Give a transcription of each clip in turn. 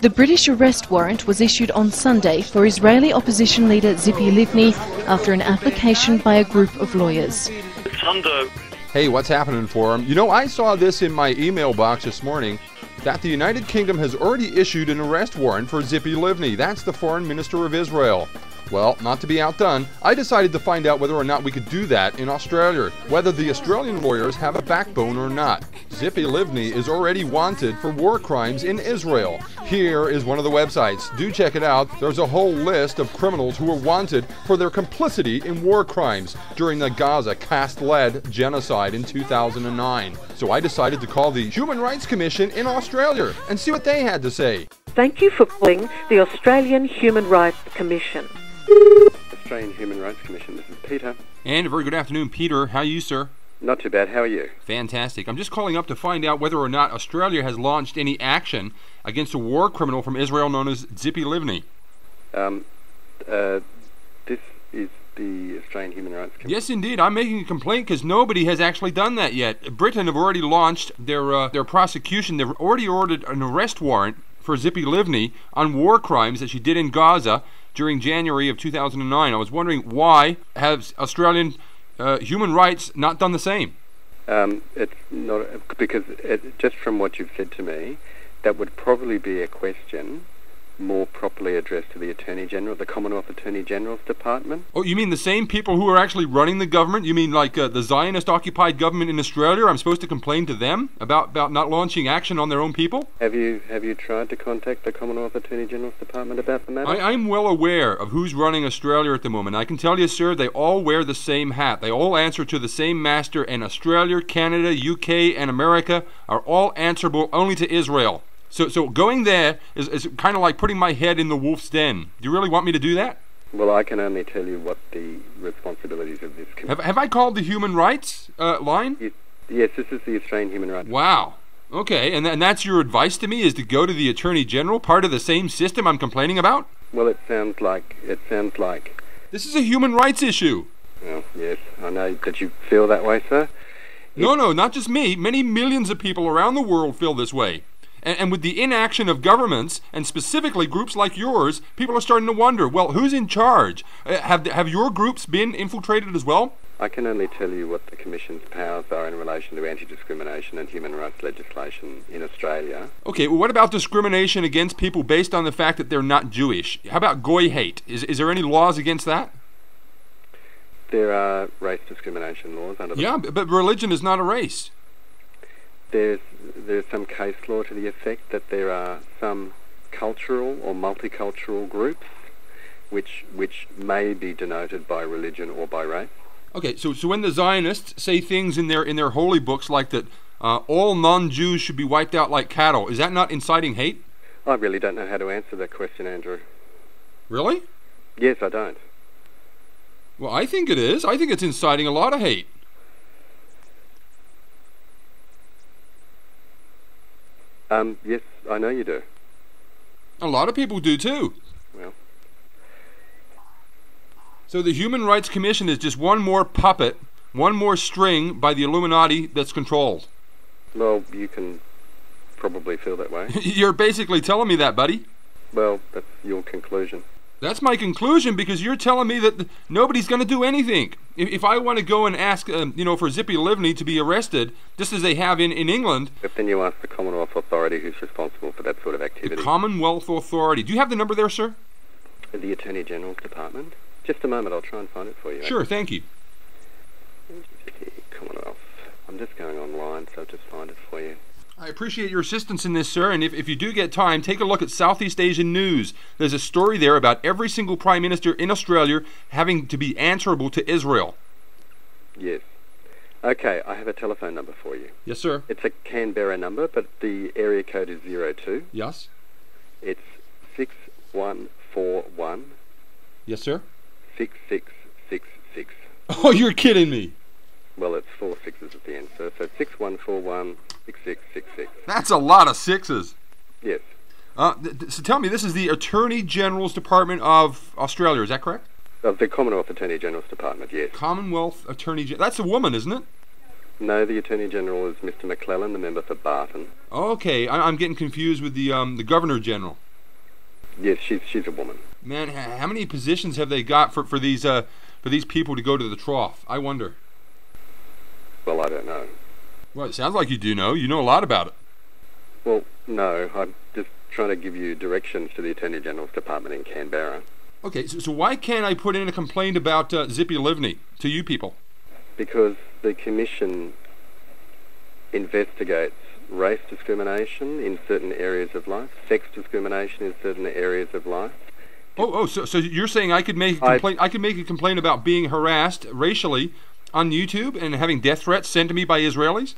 The British arrest warrant was issued on Sunday for Israeli opposition leader Tzipi Livni after an application by a group of lawyers. Hey, what's happening, Forum? You know, I saw this in my email box this morning that the United Kingdom has already issued an arrest warrant for Tzipi Livni. That's the Foreign Minister of Israel. Well, not to be outdone, I decided to find out whether or not we could do that in Australia, whether the Australian lawyers have a backbone or not. Tzipi Livni is already wanted for war crimes in Israel. Here is one of the websites. Do check it out. There's a whole list of criminals who are wanted for their complicity in war crimes during the Gaza caste-led genocide in 2009. So I decided to call the Human Rights Commission in Australia and see what they had to say. Thank you for calling the Australian Human Rights Commission. Australian Human Rights Commission, this is Peter. And a very good afternoon, Peter. How are you, sir? Not too bad, how are you? Fantastic. I'm just calling up to find out whether or not Australia has launched any action against a war criminal from Israel known as Tzipi Livni. This is the Australian Human Rights Commission. Yes, indeed. I'm making a complaint because nobody has actually done that yet. Britain have already launched their prosecution. They've already ordered an arrest warrant for Tzipi Livni on war crimes that she did in Gaza during January of 2009. I was wondering, why has Australian human rights not done the same? It's not, because just from what you've said to me, that would probably be a question more properly addressed to the Attorney General, the Commonwealth Attorney General's Department. Oh, you mean the same people who are actually running the government? You mean like the Zionist-occupied government in Australia? I'm supposed to complain to them about not launching action on their own people? Have you tried to contact the Commonwealth Attorney General's Department about the matter? I'm well aware of who's running Australia at the moment. I can tell you, sir, they all wear the same hat. They all answer to the same master, and Australia, Canada, UK, and America are all answerable only to Israel. So going there is kind of like putting my head in the wolf's den. Do you really want me to do that? Well, I can only tell you what the responsibilities of this committee... Have I called the human rights line? Yes, this is the Australian Human Rights... Wow. Okay, and that's your advice to me, is to go to the Attorney General, part of the same system I'm complaining about? Well, it sounds like... This is a human rights issue. Well, yes, I know that you feel that way, sir. No, not just me. Many millions of people around the world feel this way. And with the inaction of governments, and specifically groups like yours, people are starting to wonder, well, who's in charge? Have your groups been infiltrated as well? I can only tell you what the Commission's powers are in relation to anti-discrimination and human rights legislation in Australia. Okay, well, what about discrimination against people based on the fact that they're not Jewish? How about goy hate? Is there any laws against that? There are race discrimination laws under the... Yeah, but religion is not a race. There's some case law to the effect that there are some cultural or multicultural groups which may be denoted by religion or by race. Okay, so when the Zionists say things in their holy books like that all non-Jews should be wiped out like cattle, is that not inciting hate? I really don't know how to answer that question, Andrew. Really? Yes, I don't. Well, I think it is. I think it's inciting a lot of hate. Yes, I know you do. A lot of people do too. Well. So the Human Rights Commission is just one more puppet, one more string by the Illuminati that's controlled. Well, you can probably feel that way. You're basically telling me that, buddy. Well, that's your conclusion. That's my conclusion, because you're telling me that nobody's going to do anything. If I want to go and ask, for Tzipi Livni to be arrested, just as they have in England... But then you ask the Commonwealth Authority who's responsible for that sort of activity. The Commonwealth Authority. Do you have the number there, sir? The Attorney General's Department. Just a moment, I'll try and find it for you. Sure, thank you. Commonwealth. I'm just going online, so I'll just find it for you. I appreciate your assistance in this, sir, and if you do get time, take a look at Southeast Asian News. There's a story there about every single Prime Minister in Australia having to be answerable to Israel. Yes. Okay, I have a telephone number for you. Yes, sir. It's a Canberra number, but the area code is 02. Yes. It's 6141. Yes, sir. 6666. Oh, you're kidding me. Well, it's 4 sixes at the end, sir. So 6141 6666. That's a lot of sixes. Yes. So tell me, this is the Attorney General's Department of Australia, is that correct? Of the Commonwealth Attorney General's Department, yes. Commonwealth Attorney General. That's a woman, isn't it? No, the Attorney General is Mr. McClellan, the member for Barton. Okay, I'm getting confused with the Governor General. Yes, she's a woman. Man, how many positions have they got for these people to go to the trough? I wonder. Well, I don't know. Well, it sounds like you do know. You know a lot about it. Well, no, I'm just trying to give you directions to the Attorney General's Department in Canberra. Okay, so why can't I put in a complaint about Zippy Livni to you people? Because the Commission investigates race discrimination in certain areas of life, sex discrimination in certain areas of life. So you're saying I could make a complaint? I could make a complaint about being harassed racially on YouTube and having death threats sent to me by Israelis?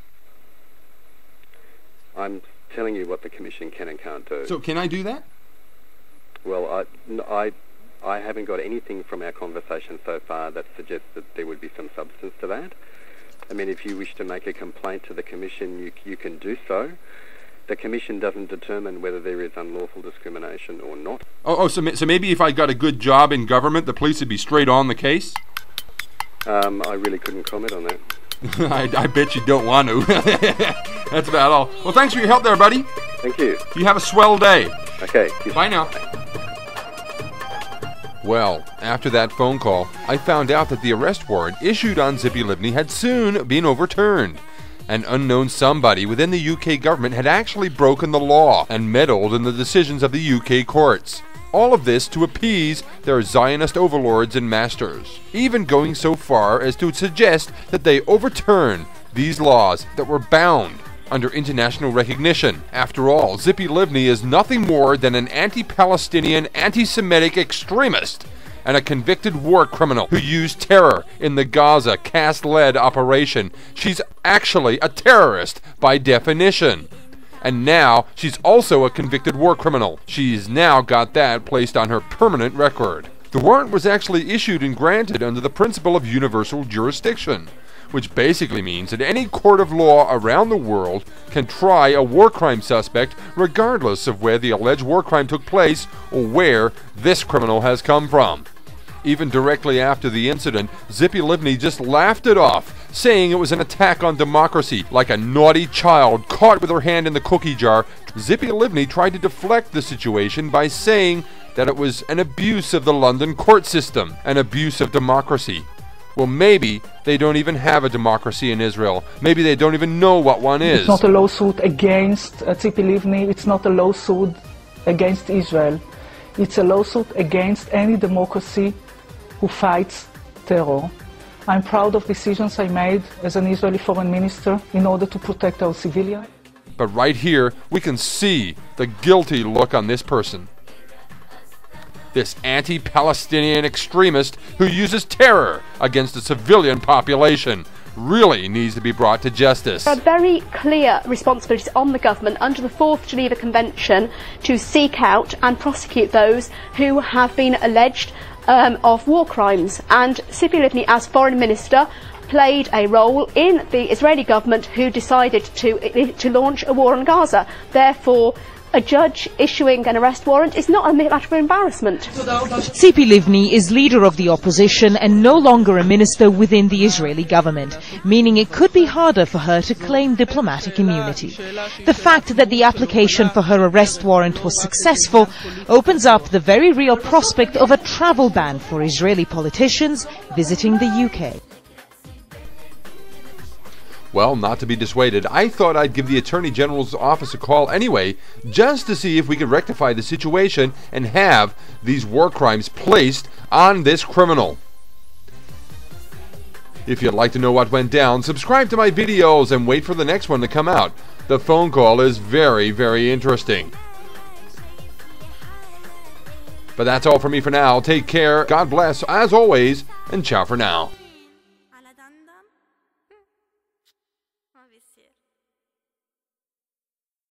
I'm telling you what the Commission can and can't do. So can I do that? Well, I haven't got anything from our conversation so far that suggests that there would be some substance to that. I mean, if you wish to make a complaint to the Commission, you can do so. The Commission doesn't determine whether there is unlawful discrimination or not. So maybe if I got a good job in government, the police would be straight on the case? I really couldn't comment on that. I bet you don't want to. That's about all. Well, thanks for your help there, buddy. Thank you. You have a swell day. Okay. Bye now. Well, after that phone call, I found out that the arrest warrant issued on Zippy Livni had soon been overturned. An unknown somebody within the UK government had actually broken the law and meddled in the decisions of the UK courts. All of this to appease their Zionist overlords and masters, even going so far as to suggest that they overturn these laws that were bound under international recognition. After all, Zippy Livni is nothing more than an anti-Palestinian, anti-Semitic extremist and a convicted war criminal who used terror in the Gaza caste-led operation. She's actually a terrorist by definition. And now she's also a convicted war criminal. She's now got that placed on her permanent record. The warrant was actually issued and granted under the principle of universal jurisdiction, which basically means that any court of law around the world can try a war crime suspect regardless of where the alleged war crime took place or where this criminal has come from. Even directly after the incident, Zippy Livni just laughed it off, saying it was an attack on democracy. Like a naughty child caught with her hand in the cookie jar, Zippy Livni tried to deflect the situation by saying that it was an abuse of the London court system, an abuse of democracy. Well, maybe they don't even have a democracy in Israel. Maybe they don't even know what one is. It's not a lawsuit against Zippy Livni. It's not a lawsuit against Israel. It's a lawsuit against any democracy who fights terror. I'm proud of decisions I made as an Israeli foreign minister in order to protect our civilians. But right here, we can see the guilty look on this person. This anti-Palestinian extremist who uses terror against the civilian population really needs to be brought to justice. There are very clear responsibilities on the government under the 4th Geneva Convention to seek out and prosecute those who have been alleged of war crimes, and Zippy Livni, as foreign minister, played a role in the Israeli government who decided to launch a war on Gaza. Therefore, a judge issuing an arrest warrant is not a matter of embarrassment. Zippy Livni is leader of the opposition and no longer a minister within the Israeli government, meaning it could be harder for her to claim diplomatic immunity. The fact that the application for her arrest warrant was successful opens up the very real prospect of a travel ban for Israeli politicians visiting the UK. Well, not to be dissuaded, I thought I'd give the Attorney General's office a call anyway, just to see if we could rectify the situation and have these war crimes placed on this criminal. If you'd like to know what went down, subscribe to my videos and wait for the next one to come out. The phone call is very, very interesting. But that's all for me for now. Take care, God bless, as always, and ciao for now.